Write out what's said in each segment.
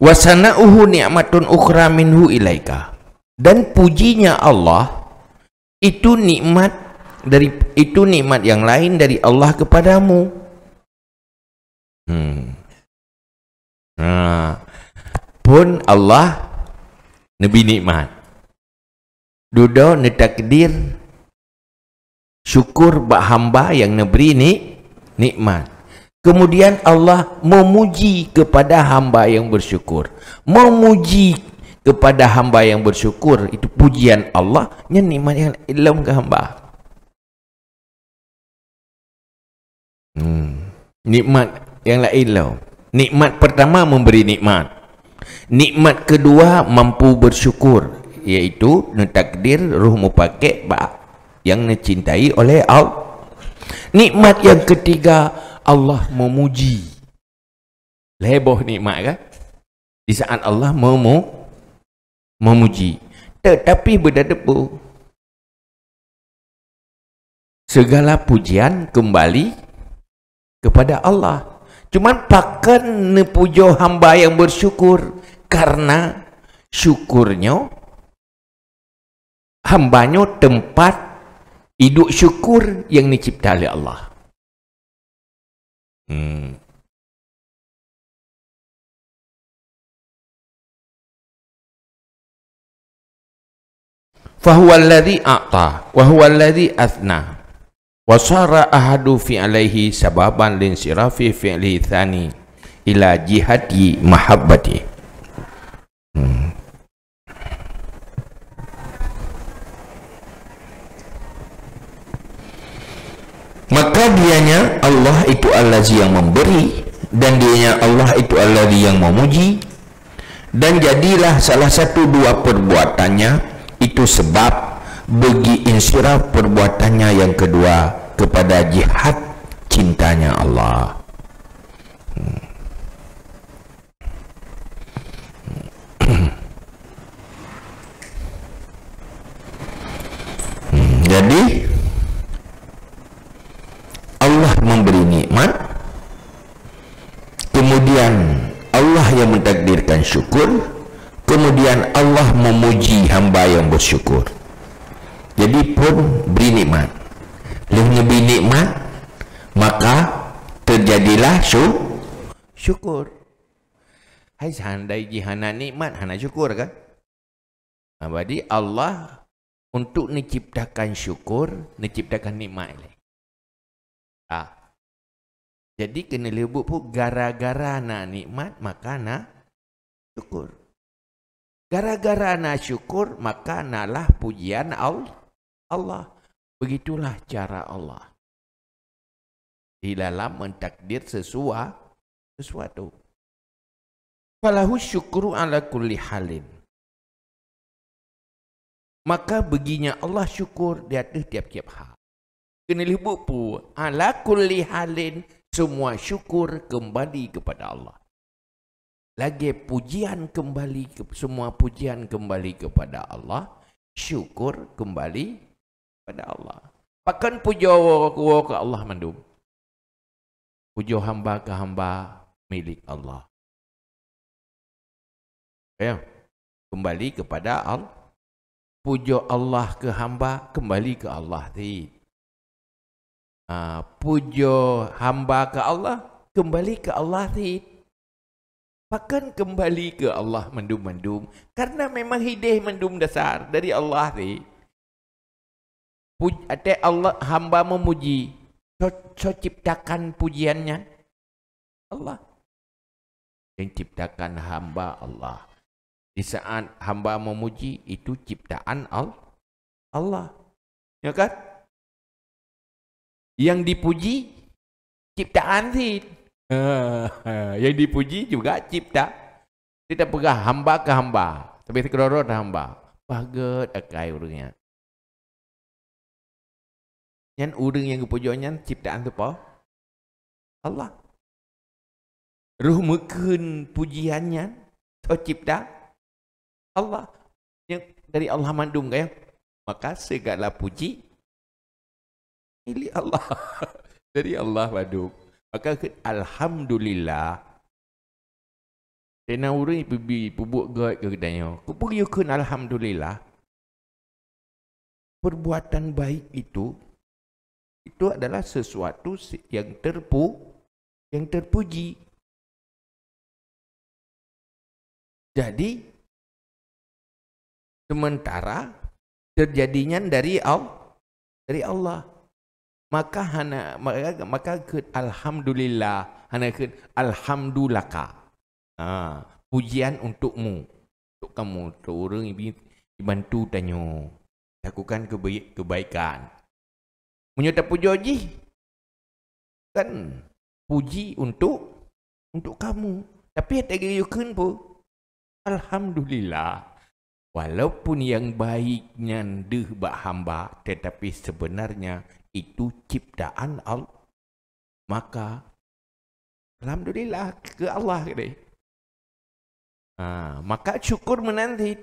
Wasana'uhu ni'matun ukhra minhu ilaika. Dan pujinya Allah itu nikmat yang lain dari Allah kepadamu. Pun Allah nabi nikmat. Dudo netakdir syukur bak hamba yang neberi nikmat. Kemudian Allah memuji kepada hamba yang bersyukur. Memuji kepada hamba yang bersyukur itu pujian Allah, nya nikmat yang ilmu ke hamba. Nikmat yang lain lah. Nikmat pertama memberi nikmat. Nikmat kedua mampu bersyukur, iaitu netakdir ruh mupakai yang dicintai oleh Allah. Nikmat yang ketiga Allah memuji. Leboh nikmat kan? Di saat Allah memuji. Tetapi berdebu. Segala pujian kembali kepada Allah. Cuman pakan nepujo hamba yang bersyukur, karena syukurnya hambanya tempat hidup syukur yang dicipta oleh Allah. Fahuwa alladhi a'ta wa huwa alladhi athna wa sara ahadu fi alaihi sababan linsirafi fi'li thani ila jihati mahabbati. Maka dianya Allah itu allazi yang memberi, dan dianya Allah itu allazi yang memuji, dan jadilah salah satu dua perbuatannya itu sebab bagi insiraf perbuatannya yang kedua kepada jihad cintanya Allah. Jadi Allah memberi nikmat, kemudian Allah yang mentakdirkan syukur, kemudian Allah memuji hamba yang bersyukur. Jadi pun beri nikmat. Lebih beri nikmat, maka terjadilah syukur. Hai seandai jihana nikmat, hana syukur kan? Jadi Allah untuk menciptakan syukur, menciptakan nikmat. Jadi kena lebut pun gara-gara nak nikmat maka nak syukur. Gara-gara nak syukur maka naklah pujian Allah. Begitulah cara Allah di dalam mentakdir sesuatu. Falahu syukru ala kulli halin. Maka baginya Allah syukur di atas tiap-tiap hal. Kena lebut pun ala kulli halin, semua syukur kembali kepada Allah. Lagi pujian kembali, semua pujian kembali kepada Allah, syukur kembali kepada Allah. Pakan pujo ke Allah mandum. Pujo hamba ke hamba milik Allah. Ya, kembali kepada Allah. Pujo Allah ke hamba kembali ke Allah. Pujo hamba ke Allah kembali ke Allah. Pakan kembali ke Allah mendum-mendum, karena memang hidayah mendum dasar dari Allah. Ada Allah hamba memuji, so ciptakan pujiannya Allah. Yang ciptakan hamba Allah. Di saat hamba memuji itu ciptaan Allah. Ya kan? Yang dipuji ciptaan yang dipuji juga cipta. Tidak pegah hamba ke hamba, tapi sekerorot hamba. Baget akai urangnya. Yang urang yang kepujuannya ciptaan tu apa? Allah. Ruh mekun pujiannya so cipta Allah. Yang dari Allah mandum kaya. Maka segala puji milik Allah. Dari Allah mandum. Maka alhamdulillah Tena urang pergi pubuk god ke kedanya. Ku pergi kun alhamdulillah. Perbuatan baik itu adalah sesuatu yang terpuji. Jadi sementara terjadinya dari Allah. Maka alhamdulillah, alhamdulillah. Pujian untukmu, untuk kamu, untuk orang yang dibantu tanya, lakukan kebaikan. Menyata puji kan puji untuk kamu. Tapi tak gayukan pun. Alhamdulillah. Walaupun yang baiknya deh bak hamba, tetapi sebenarnya itu ciptaan Allah. Maka alhamdulillah ke Allah ke dia. Maka syukur menanti.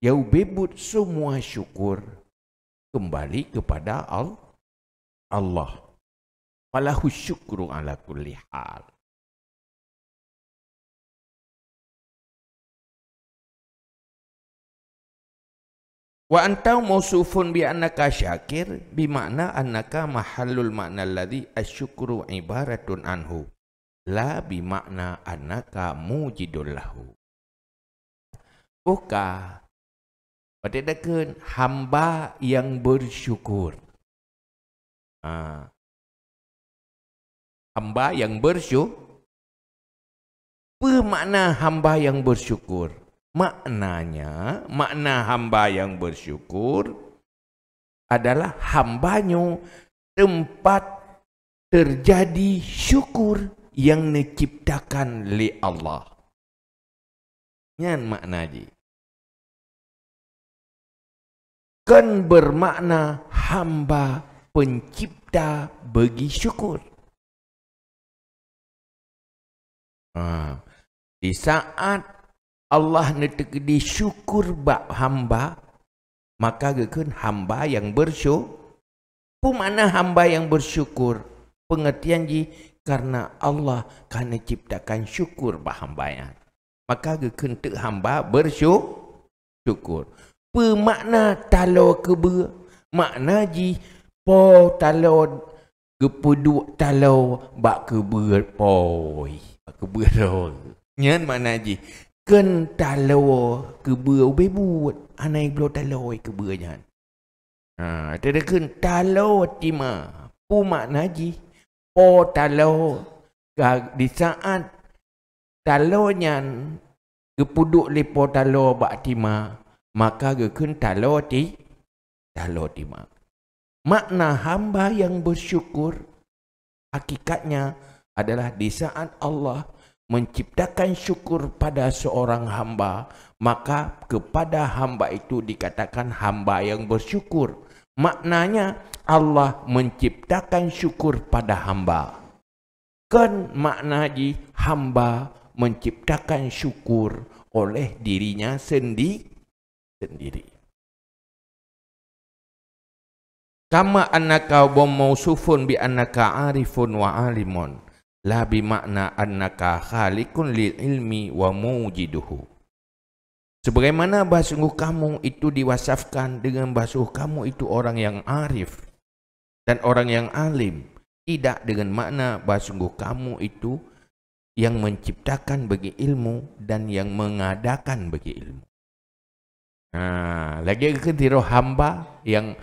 Yau bebut semua syukur kembali kepada Allah. Falahu syukru ala kulli hal. Wa anta mausufun bi annaka syakir bimakna annaka mahallul makna alladhi asyukru ibaratun anhu la bimakna annaka mujidul lahu. Buka pada hamba yang bersyukur. Hamba yang bersyukur. Apa makna hamba yang bersyukur? Makna hamba yang bersyukur adalah hambanya tempat terjadi syukur yang diciptakan oleh Allah. Yang makna je. Kan bermakna hamba pencipta bagi syukur. Di saat Allah netekdi syukur bak hamba, maka gekun hamba yang bersyukur. Mana hamba yang bersyukur? Pengertian ji karena Allah kan ciptakan syukur bak hambanya. Maka gekun tek hamba bersyukur. Pemakna talo kebe, makna ji po talo gepuduk talo bak kebe poi, bak kebe ro. Nyan makna ji ken talo kebe bebu anai blo talo kebe nyan. Ada ken talo tima. Pu makna ji po talo di saat talo nyan gepuduk lepo talo bak tima, maka gekun talo tima. Makna hamba yang bersyukur hakikatnya adalah di saat Allah menciptakan syukur pada seorang hamba, maka kepada hamba itu dikatakan hamba yang bersyukur. Maknanya Allah menciptakan syukur pada hamba. Kan makna ji hamba menciptakan syukur oleh dirinya sendiri. Kama annaka mausufun bi annaka arifun wa alimun la bi makna annaka khaliqun lil ilmi wa mujiduhu. Sebagaimana bahasungguh kamu itu diwasafkan dengan bahasungguh kamu itu orang yang arif dan orang yang alim, tidak dengan makna bahasungguh kamu itu yang menciptakan bagi ilmu dan yang mengadakan bagi ilmu. Lagi ketiru hamba yang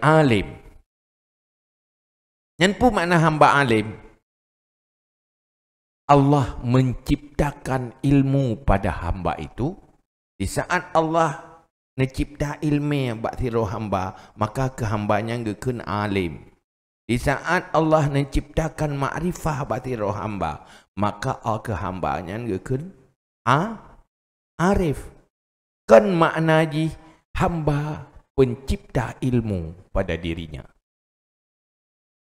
alim. Yang pun makna hamba alim, Allah menciptakan ilmu pada hamba itu. Di saat Allah mencipta ilmu bagi hamba, maka kehambanya gekun alim. Di saat Allah menciptakan makrifah bagi hamba, maka kehambanya gekun arif. Kan makna ji hamba pencipta ilmu pada dirinya.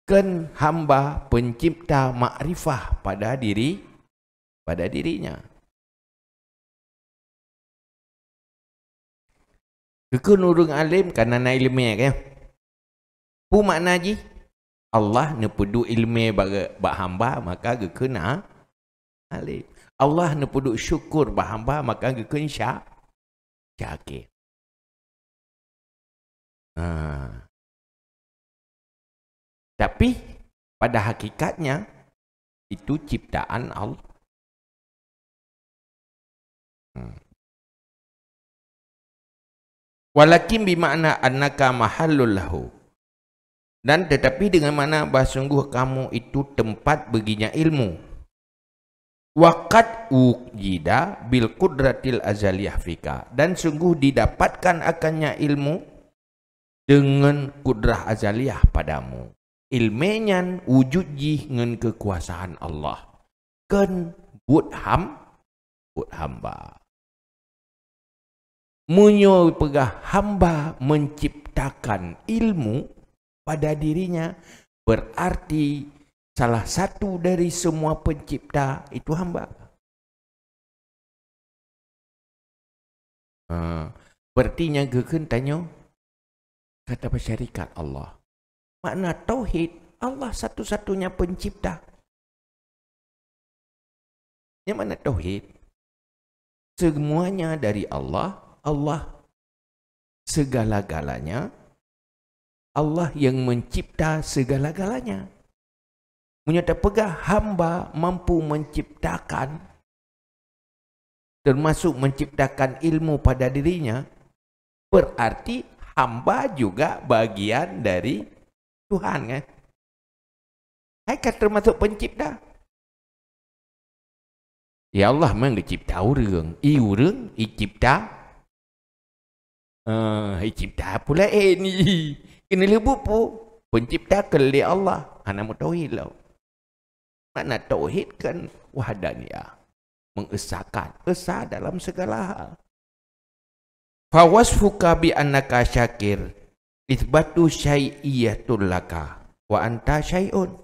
Kan hamba pencipta makrifah pada dirinya. Kekun urung alim karena na ilmu kan. Pu makna ji Allah nepedu ilmu bak hamba, maka kekun Halim. Allah nak puduk syukur bahamba maka gekun syakir. Tapi pada hakikatnya itu ciptaan Allah. Walakin bimakna annaka mahallul lahu. Dan tetapi dengan mana sungguh kamu itu tempat baginya ilmu. Waqad ujida bil qudratil azaliyah fika. Dan sungguh didapatkan akannya ilmu dengan kudrah azaliyah padamu. Ilmenyan wujud jih dengan kekuasaan Allah. Kan buat hamba. Munyo pegah hamba menciptakan ilmu pada dirinya, berarti salah satu dari semua pencipta itu hamba. Berartinya geken tanya kata bersyarikat Allah. Makna tauhid, Allah satu-satunya pencipta. Yang mana tauhid? Semuanya dari Allah, Allah segala-galanya, Allah yang mencipta segala-galanya. Menyata pegah hamba mampu menciptakan, termasuk menciptakan ilmu pada dirinya, berarti hamba juga bagian dari Tuhan kan? Hai termasuk pencipta. Ya Allah memang dicipta orang, orang dicipta. Cipta pula ni. Kena lebut pun. Pencipta kelih Allah. Nama tauhid lah. Makna tauhid kan wahdaniyah. Mengesahkan. Esah dalam segala hal. Fawasfuka bi annaka syakir. Ithbatu syai'iyatul laka. Wa anta syai'un.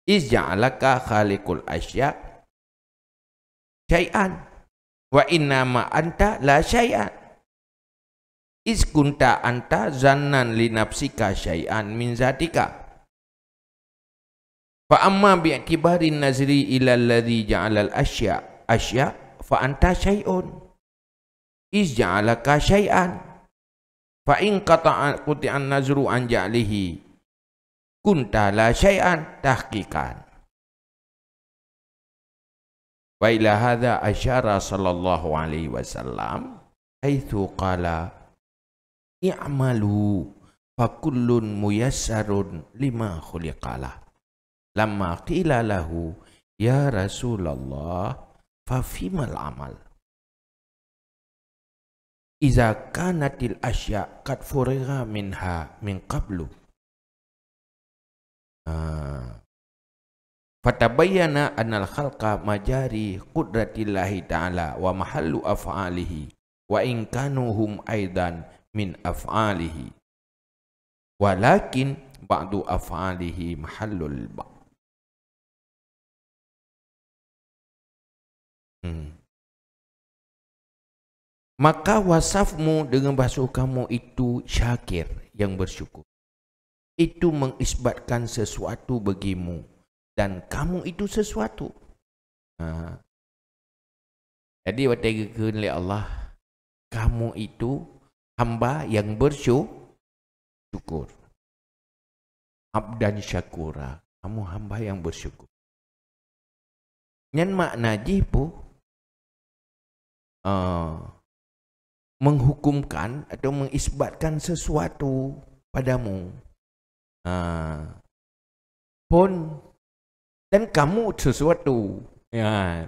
Izja'alaka khaliqul asya' syai'an. Wa innama anta la syai'an. Is kunta anta zannan li nafsika syai'an min zatika. Fa amma bi'tibari nazri ila alladhi ja'ala al-asya fa anta syai'un. Is ja'alaka syai'an. Fa in quti'an nazru an ja'lihi kunta la syai'an tahqiqan. Wa ila hadha asyara sallallahu alaihi wasallam haitsu qala i'malu fakullun muyassarun lima khuliqalah. Lamma qila lahu ya Rasulullah fa fimal amal. Iza kanatil asya qad furiga minha min qablu. Fatabayyana anal khalqa majari qudratillahi ta'ala wa mahallu af'alihi wa in kanu hum aidan min af'alihi walakin ba'du af'alihi mahallul ba'. Maka wasafmu dengan bahasa kamu itu syakir, yang bersyukur. Itu mengisbatkan sesuatu bagimu dan kamu itu sesuatu. Jadi waktu oleh Allah, kamu itu hamba yang bersyukur. Abdan syakura. Kamu hamba yang bersyukur. Yang makna jipu menghukumkan atau mengisbatkan sesuatu padamu. Pun dan kamu sesuatu. Ya.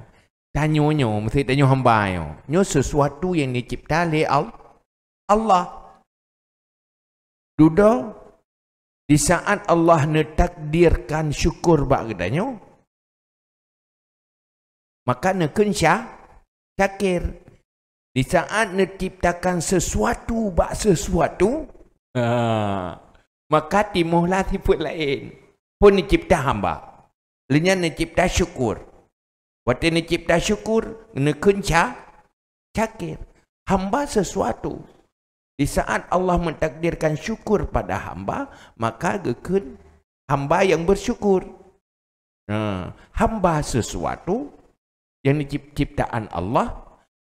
Tanya-nya, mesti tanya hamba-nya. Nya sesuatu yang dicipta oleh Allah. Duda di saat Allah netakdirkan syukur bak gedanya, maka nekun syakir. Di saat neciptakan sesuatu bak sesuatu, maka timuhlah sifat lain. Pun dicipta hamba. Lenya necipta syukur. Waktu necipta syukur, nekun syakir. Hamba sesuatu. Di saat Allah mentakdirkan syukur pada hamba, maka gekun hamba yang bersyukur. Hamba sesuatu yang ciptaan Allah,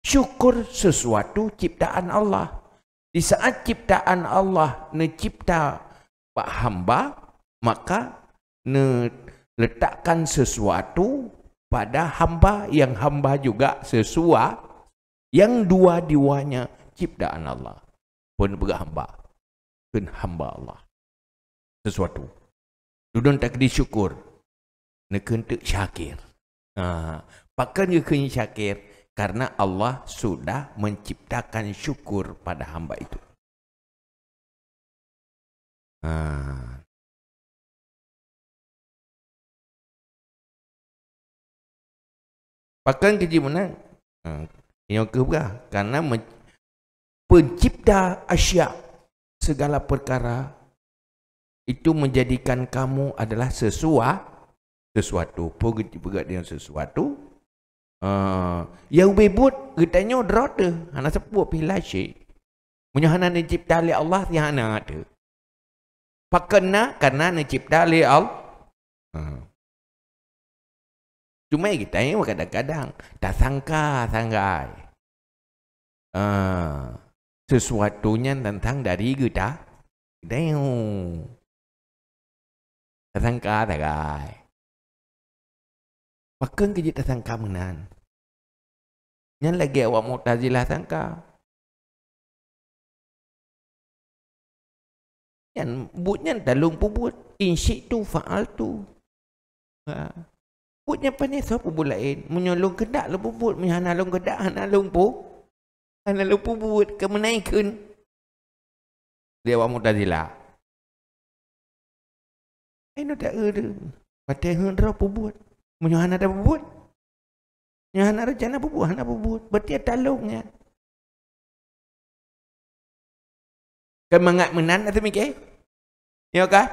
syukur sesuatu ciptaan Allah. Di saat ciptaan Allah mencipta pak hamba, maka letakkan sesuatu pada hamba yang hamba juga sesuatu yang dua-duanya ciptaan Allah. Pun berhamba, pun hamba Allah. Sesuatu. Duduk tak disyukur, nak kentuk syakir. Pakan dia kena syakir karena Allah sudah menciptakan syukur pada hamba itu. Pakan kerja mana? Yang kedua, karena pencipta asya segala perkara itu menjadikan kamu adalah sesuatu. Pegat dengan sesuatu. Yang bebut katanya drota. Hana sebut pilih syek. Punya hana dicipta oleh Allah yang hana ada. Pakena karena dicipta oleh Allah. Cuma kita ini kadang-kadang tak sangka-sangkai. Sesuatunya tentang dari kita. Kita ini tak sangka-sangkai. Pakan kerja tak sangka menan. Yang lagi awak Mu'tazilah sangka. Yang buatnya dalung pubut. Insyi'tu fa'altu. Buatnya pandai siapa pun lain. Menyolong kedak lah pubut. Menyanalong kedak, hanalong pun. Hanalong pubut. Kemenaikun. Dia awak Mu'tazilah. Ini tak ada. Patai hendra pubut. Menyohan ada bubut. Menyohan ada jana bubut. Hana bubut. Berarti ada talungnya. Kemangat menan atau mikir? Ya kah?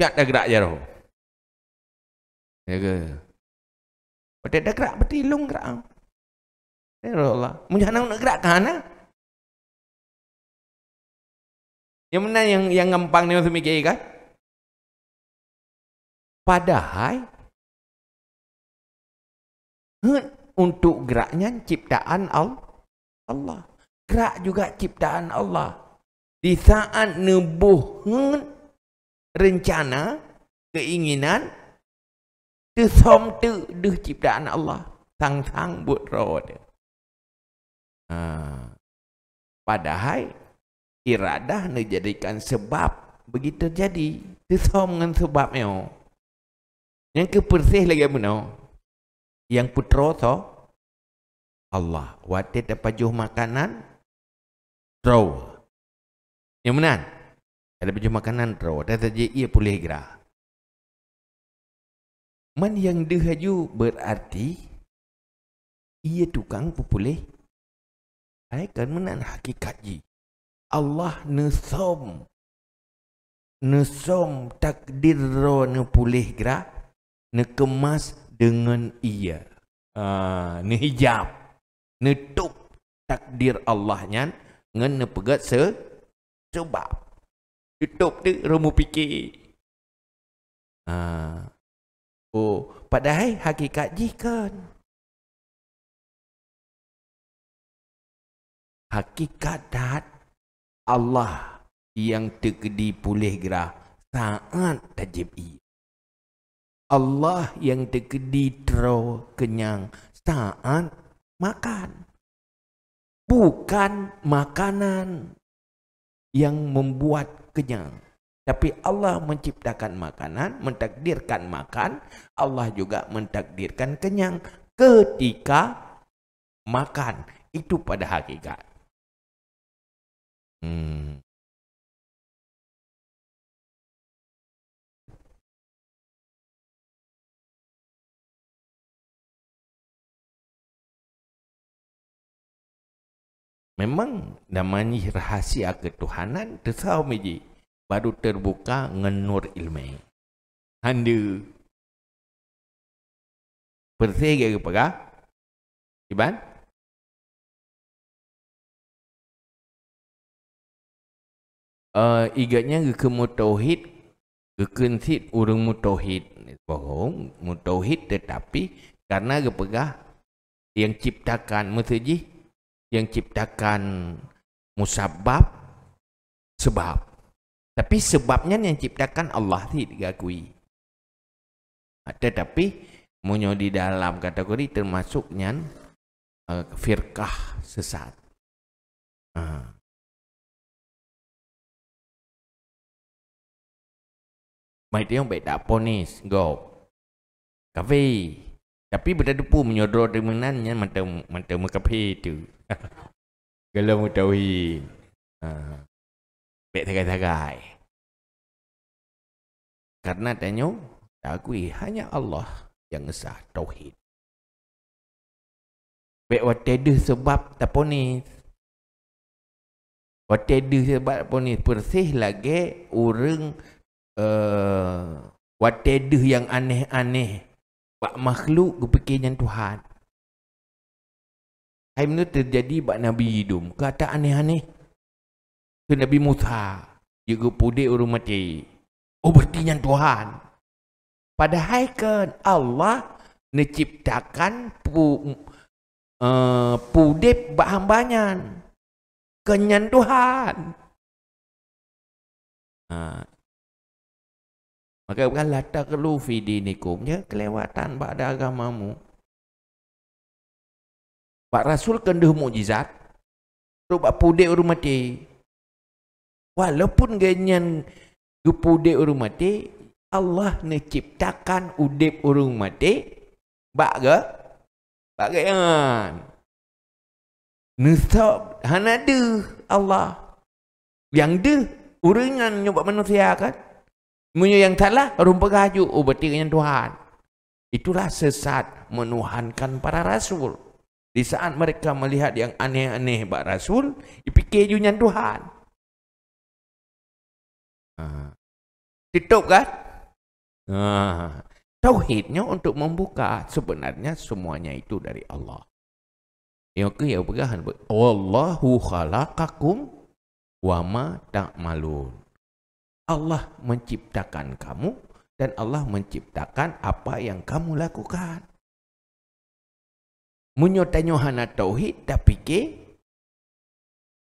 Tak ada gerak je roh. Ya ke? Berarti ada gerak. Berarti ilung gerak. Ya Allah. Menyohan nak gerak ke hana? Yang mana yang gampang ni atau mikir kan? Padahal untuk geraknya ciptaan Allah. Gerak juga ciptaan Allah. Di saat nebuh rencana, keinginan, tesom tu deh ciptaan Allah. Sang-sang buat roh dia. Padahal iradah dijadikan sebab begitu jadi. Tesom dengan sebabnya. Yang kepersih lagi mana? Yang putra tu Allah. Waktu terpajuh makanan draw. Yang mana? Ada pajuh makanan draw. Dan saja ia boleh gerak. Man yang dihaju berarti ia tukang populeh. Kan mana hakikatnya? Allah nesom takdir ne pulih gerak. Kemas dengan ia. Hijab. Tutup takdir Allahnya. Dengan pegat sebab. Tutup tu remu fikir. Padahal hakikat jikan. Hakikat dat Allah yang terkedi pulih gerah saat tajib ia. Allah yang terkedi terau kenyang saat makan. Bukan makanan yang membuat kenyang. Tapi Allah menciptakan makanan, mentakdirkan makan. Allah juga mentakdirkan kenyang ketika makan. Itu pada hakikat. Memang namanya rahasia ketuhanan tersau meji baru terbuka ngenur ilmu. Handa bersih ke pegah? Iban? Igatnya ke mutauhid, ke kensit urang mutauhid Bohong, mutauhid tetapi karena kepegah yang ciptakan maksudnya yang ciptakan musabab sebab. Tapi sebabnya yang ciptakan Allah tidak diakui. Tetapi munyo di dalam kategori termasuknya firqah sesat. Mai dia baik tak ponis go. Kafe. Tapi benda depu menyodor demenannya mata kafe tu. Kalau mu tauhid. Baik tagai-tagai. Karena tanya akui hanya Allah yang esa tauhid. Baik watede sebab tak ponis. Watede sebab ponis bersih lagi urang watede yang aneh-aneh. Pak makhluk kepikirnya Tuhan. Hai itu terjadi bak Nabi hidup. Kata aneh-aneh. Ke Nabi Musa. Juga pudek urung mati. Oh berarti Tuhan. Padahal kan Allah menciptakan pudek bak hambanya. Kenyan Tuhan. Maka bukan lata kelu fi dinikum. Ya kelewatan pada agamamu. Pak Rasul kenduh mukjizat. Terus pak pudek urung mati. Walaupun ganyan gepudek urung mati, Allah menciptakan udip urung mati. Bak ke? Bak ke yang? Nusab hanadu Allah. Yang de uringan nyoba manusia kan? Munyo yang salah rumpah gaju berarti dengan Tuhan. Itulah sesat menuhankan para rasul. Di saat mereka melihat yang aneh-aneh bak rasul, dipikir junya Tuhan. Tutup kan? Tauhidnya untuk membuka sebenarnya semuanya itu dari Allah. Yang ke pegahan Allahu khalaqakum wa ma ta'malun. Allah menciptakan kamu dan Allah menciptakan apa yang kamu lakukan. Munyo tanyo hana tauhid tak fikir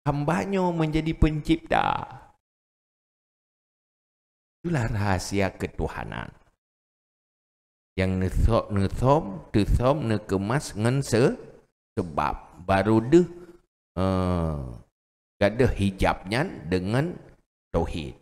hambanya menjadi pencipta. Itulah rahasia ketuhanan. Yang nesom nekemas ngan sebab baru deh gada hijabnya dengan tauhid.